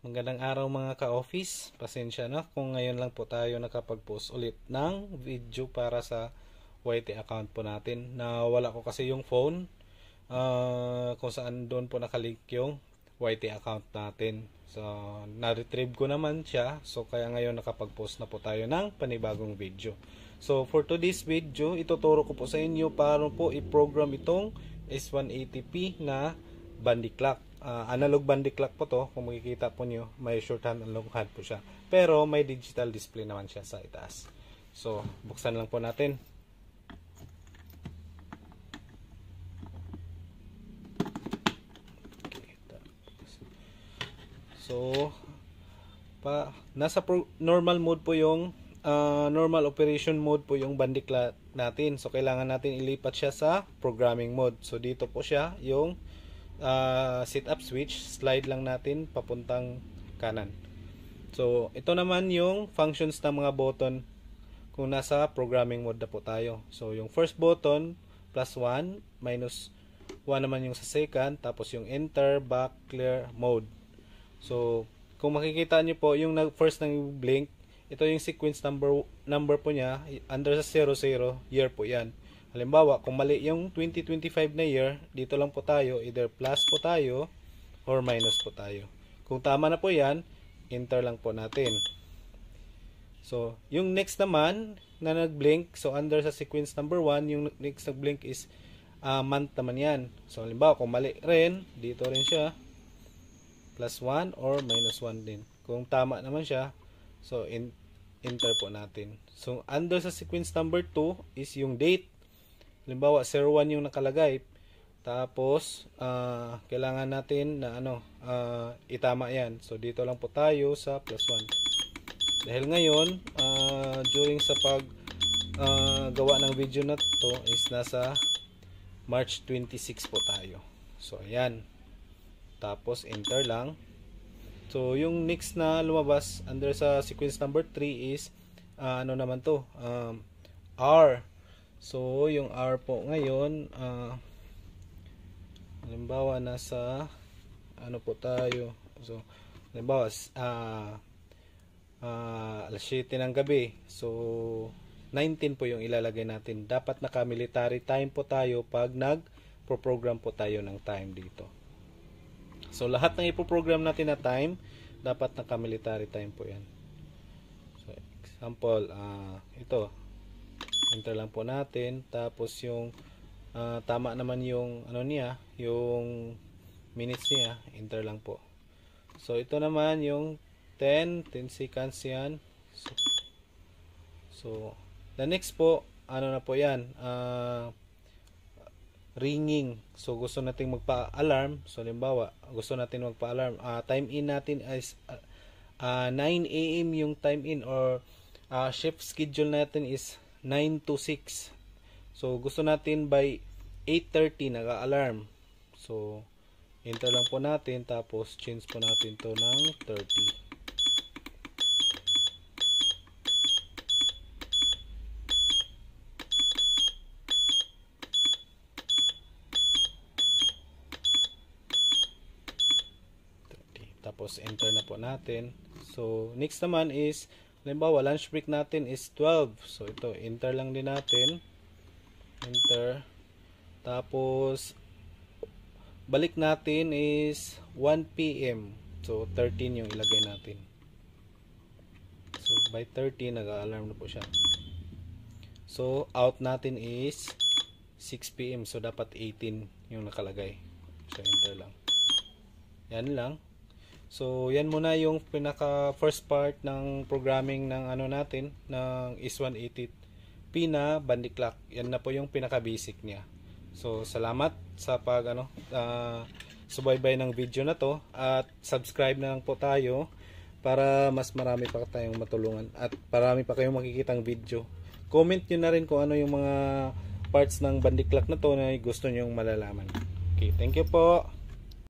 Magandang araw mga ka-office. Pasensya na kung ngayon lang po tayo nakapag-post ulit ng video para sa YT account po natin. Nawala ko kasi yung phone kung saan doon po nakalink yung YT account natin. So, na-retrieve ko naman siya. So, kaya ngayon nakapag-post na po tayo ng panibagong video. So, for today's video, ituturo ko po sa inyo paano po i-program itong S180p na bandy clock. Analog bandy clock po to. Kung makikita po nyo, may shorthand and longhand po siya. Pero may digital display naman siya sa itaas. So, buksan lang po natin. So, nasa normal mode po yung normal operation mode po yung bandy clock natin. So, kailangan natin ilipat siya sa programming mode. So, dito po siya yung setup switch, slide lang natin papuntang kanan. So, ito naman yung functions ng mga button kung nasa programming mode na po tayo. So, yung first button, +1, -1 naman yung sa second, tapos yung enter, back, clear, mode. So, kung makikita nyo po, yung first ng blink, ito yung sequence number po niya, under sa 00, year po yan. Halimbawa, kung mali yung 2025 na year, dito lang po tayo, either plus po tayo or minus po tayo. Kung tama na po yan, enter lang po natin. So, yung next naman na nag-blink, so under sa sequence number 1, yung next nag-blink is month naman yan. So, halimbawa, kung mali rin, dito rin siya, +1 or -1 din. Kung tama naman siya, so enter po natin. So, under sa sequence number 2 is yung date. Halimbawa, 01 yung nakalagay. Tapos, kailangan natin na itama yan. So, dito lang po tayo sa +1. Dahil ngayon, during sa gawa ng video na to is nasa March 26 po tayo. So, ayan. Tapos, enter lang. So, yung next na lumabas under sa sequence number 3 is, ano naman to? R. So, yung R po ngayon, halimbawa nasa, ano po tayo? So, halimbawa, alas 7 ng gabi. So, 19 po yung ilalagay natin. Dapat naka-military time po tayo pag nag-program po tayo ng time dito. So, lahat ng ipoprogram natin na time, dapat naka-military time po yan. So, example, ito. Enter lang po natin. Tapos yung tama naman yung niya, yung minutes niya, enter lang po. So, ito naman yung 10 seconds yan. So, the next po, na po yan, ringing. So, gusto natin magpa-alarm. So, halimbawa, gusto natin magpa-alarm. Time in natin is 9 AM yung time in, or shift schedule natin is 9 to 6. So, gusto natin by 8:30 naka-alarm. So, enter lang po natin. Tapos, change po natin to ng 30. Tapos, enter na po natin. So, next naman is, halimbawa, lunch break natin is 12. So, ito, enter lang din natin. Enter. Tapos, balik natin is 1 PM. So, 13 yung ilagay natin. So, by 13, nag-alarm na po siya. So, out natin is 6 PM. So, dapat 18 yung nakalagay. So, enter lang. Yan lang. So, yan muna yung pinaka first part ng programming ng natin, ng S180p na bandy clock. Yan na po yung pinaka basic niya. So, salamat sa subaybay ng video na to, at subscribe na lang po tayo para mas marami pa tayong matulungan at marami pa kayong makikitang video. Comment nyo na rin kung ano yung mga parts ng bandy clock na to na gusto nyo malalaman. Okay, thank you po.